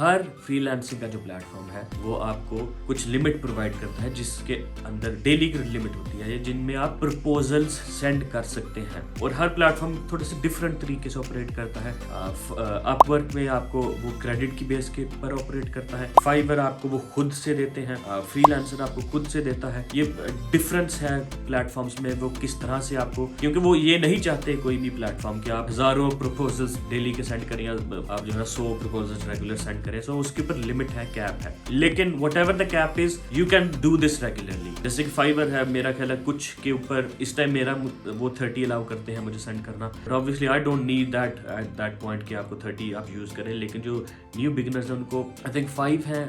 हर freelancing का जो platform है वो आपको कुछ लिमिट प्रोवाइड करता है, जिसके अंदर डेली की लिमिट होती है जिनमें आप प्रपोजल्स सेंड कर सकते हैं। और हर प्लेटफॉर्म थोड़े से डिफरेंट तरीके से ऑपरेट करता है। अपवर्क में आपको वो क्रेडिट की बेस के पर ऑपरेट करता है, फाइवर आपको वो खुद से देते हैं, फ्रीलांसर आपको खुद से देता है। ये डिफरेंस है प्लेटफॉर्म्स में, वो किस तरह से आपको, क्योंकि वो ये नहीं चाहते कोई भी प्लेटफॉर्म कि आप हजारों प्रपोजल्स डेली के सेंड करें या आप जो है 100 प्रपोजल्स रेगुलर सेंड करें। सो उसके ऊपर लिमिट है, कैप है, लेकिन what ever the cap is you can do this regularly. जैसे कि फाइवर है, मेरा ख्याल है कुछ के ऊपर इस टाइम मेरा वो 30 अलाउ करते हैं मुझे सेंड करना। Obviously I don't need that at that point कि आपको 30 आप यूज करें, लेकिन जो न्यू बिगिनर्स हैं उनको आई थिंक 5 है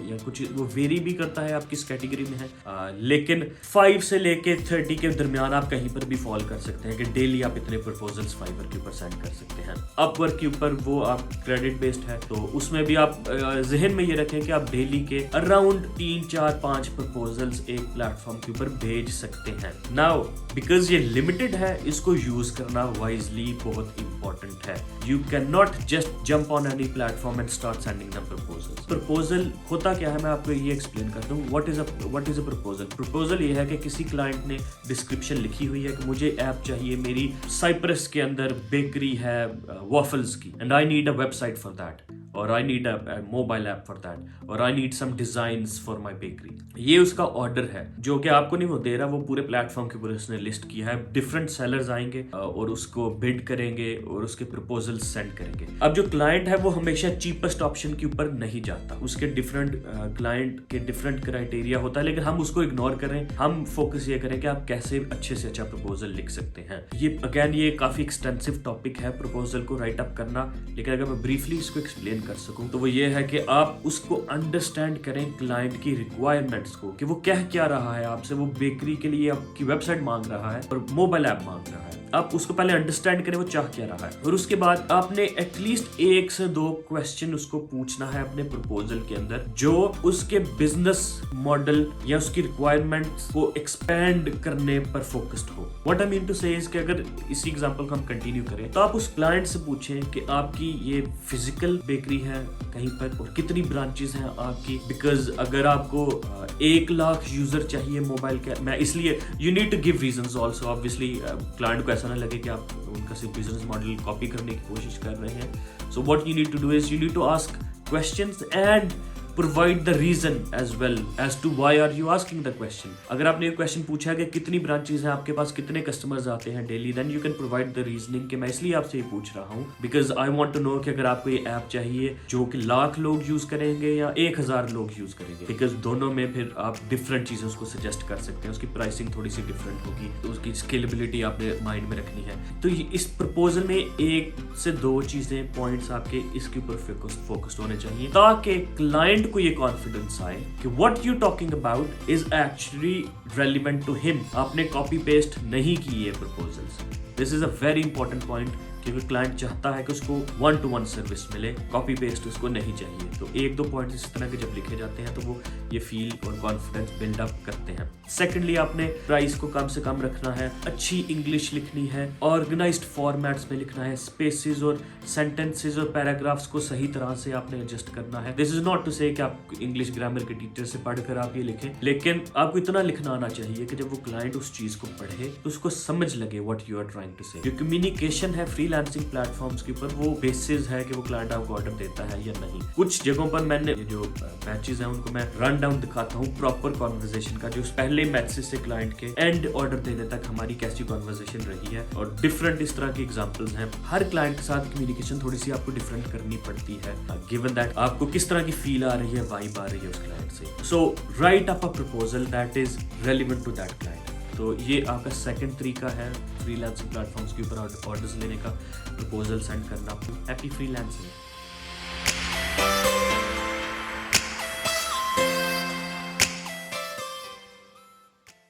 या कुछ, वो वेरी भी करता है आप किस कैटेगरी में है, लेकिन 5 से लेके 30 के दरमियान आप कहीं पर भी फॉल कर सकते हैं कि डेली आप इतने प्रपोजल्स फाइवर के ऊपर सेंड कर सकते हैं। अपवर्क के ऊपर वो आप क्रेडिट बेस्ड है, तो उसमें भी आप जहन में ये रखें कि आप डेली के अराउंड 3, 4, 5 प्रपोजल्स एक प्लेटफॉर्म के ऊपर भेज सकते हैं। नाउ बिकॉज ये लिमिटेड है, इसको यूज करना वाइजली बहुत इंपॉर्टेंट है। You can not just jump on any platform and start sending them proposals. Proposal होता क्या है, मैं आपको ये एक्सप्लेन करता हूँ। What is a proposal? Proposal ये है कि किसी क्लाइंट ने डिस्क्रिप्शन लिखी हुई है कि मुझे ऐप चाहिए, मेरी साइप्रस के अंदर बेकरी है वॉफल्स की, and I need a website for that, और I need a mobile app for that, और I need some designs for my bakery. ये उसका ऑर्डर है जो कि आपको नहीं वो दे रहा, वो पूरे प्लेटफॉर्म के ऊपर उसने लिस्ट किया है। डिफरेंट सेलर्स आएंगे और उसको बिड करेंगे और उसके प्रपोजल्स सेंड करेंगे। अब जो क्लाइंट है वो हमेशा चीपेस्ट ऑप्शन के ऊपर नहीं जाता, उसके डिफरेंट क्लाइंट के डिफरेंट क्राइटेरिया होता है, लेकिन हम उसको इग्नोर करें। हम फोकस ये करें कि आप कैसे अच्छे से अच्छा प्रपोजल लिख सकते हैं। ये अगेन ये काफी एक्सटेंसिव टॉपिक है प्रपोजल को राइट अप करना, लेकिन अगर मैं ब्रीफली इसको एक्सप्लेन कर सकूं तो वो ये है कि आप उसको अंडरस्टैंड करें क्लाइंट की रिक्वायरमेंट्स को, कि वो कह क्या रहा है आपसे। वो बेकरी के लिए आपकी वेबसाइट मांग रहा है और मोबाइल ऐप मांग रहा है, आप उसको पहले अंडरस्टैंड करें वो चाह क्या रहा है, और उसके बाद आपने एटलीस्ट 1 से 2 क्वेश्चन उसको पूछना है अपने प्रपोजल के अंदर जो उसके बिजनेस मॉडल या उसकी रिक्वायरमेंट्स को एक्सपेंड करने पर फोकस्ड हो। व्हाट आई मीन टू से इज कि अगर इसी एग्जांपल को हम कंटिन्यू करें तो आप उस क्लाइंट से पूछें कि आपकी ये फिजिकल बेकरी है कहीं पर और कितनी ब्रांचेस हैं आपकी, बिकॉज अगर आपको 1 लाख यूजर चाहिए मोबाइल के, मैं इसलिए you need to give reasons also. Obviously client को ऐसा ना लगे कि आप उनका सिर्फ बिजनेस मॉडल कॉपी करने की कोशिश कर रहे हैं। So what you need to do is you need to ask questions and provide the reason as well as to why are you asking the question। अगर आपने एक क्वेश्चन पूछा है कि कितनी ब्रांचेस हैं आपके पास, कितने कस्टमर्स आते हैं daily, then you can provide the reasoning कि मैं इसलिए आपसे ये पूछ रहा हूँ because I want to know कि अगर आपको ये ऐप चाहिए जो कि 1,00,000 लोग यूज करेंगे या 1,000 लोग यूज करेंगे, बिकॉज दोनों में फिर आप डिफरेंट चीजें उसको सजेस्ट कर सकते हैं। उसकी प्राइसिंग थोड़ी सी डिफरेंट होगी, तो उसकी स्केलेबिलिटी आपने माइंड में रखनी है। तो इस प्रपोजल में 1 से 2 चीजें पॉइंट्स आपके इसके ऊपर फोकस्ड होने चाहिए ताकि क्लाइंट को ये कॉन्फिडेंस आए कि what you talking about is actually relevant to him। आपने कॉपी पेस्ट नहीं की ये proposals. This is a very important point, क्योंकि क्लाइंट चाहता है कि उसको 1-to-1 सर्विस मिले, कॉपी पेस्ट उसको नहीं चाहिए। तो 1-2 पॉइंट्स इस तरह के जब लिखे जाते हैं तो वो ये फील और कॉन्फिडेंस बिल्ड अप करते हैं। सेकेंडली आपने प्राइस को कम से कम रखना है, अच्छी इंग्लिश लिखनी है, ऑर्गेनाइज्ड फॉर्मेट्स में लिखना है, स्पेसेस और सेंटेंसेस और पैराग्राफ्स को सही तरह से आपने एडजस्ट करना है। दिस इज नॉट टू से कि आप इंग्लिश ग्रामर के टीचर से पढ़कर आप ये लिखें, लेकिन आपको इतना लिखना आना चाहिए कि जब वो क्लाइंट उस चीज को पढ़े तो उसको समझ लगे what you are trying to say. जो कम्युनिकेशन है फ्रीलांसिंग प्लेटफॉर्म्स के ऊपर, वो बेसिस है कि वो क्लाइंट आपको ऑर्डर देता है या नहीं। कुछ जगहों पर मैंने जो बैचेस हैं उनको मैं रन डाउन दिखाता हूँ प्रॉपर कॉन्वर्सेशन का, जो पहले मैसेज से क्लाइंट के एंड ऑर्डर देने तक हमारी कैसी कॉन्वर्सेशन रही है, और डिफरेंट इस तरह के एग्जांपल्स हैं। हर क्लाइंट के साथ कम्युनिकेशन थोड़ी सी आपको डिफरेंट करनी पड़ती है, गिवन दैट आपको किस तरह की फील आ रही है, वाइब आ रही है उस क्लाइंट से। So write up a proposal that is relevant to that client. तो ये आपका सेकंड तरीका है फ्रीलांसिंग प्लेटफॉर्म्स के ऊपर ऑर्डर्स लेने का, प्रपोजल सेंड करना। Happy freelancing.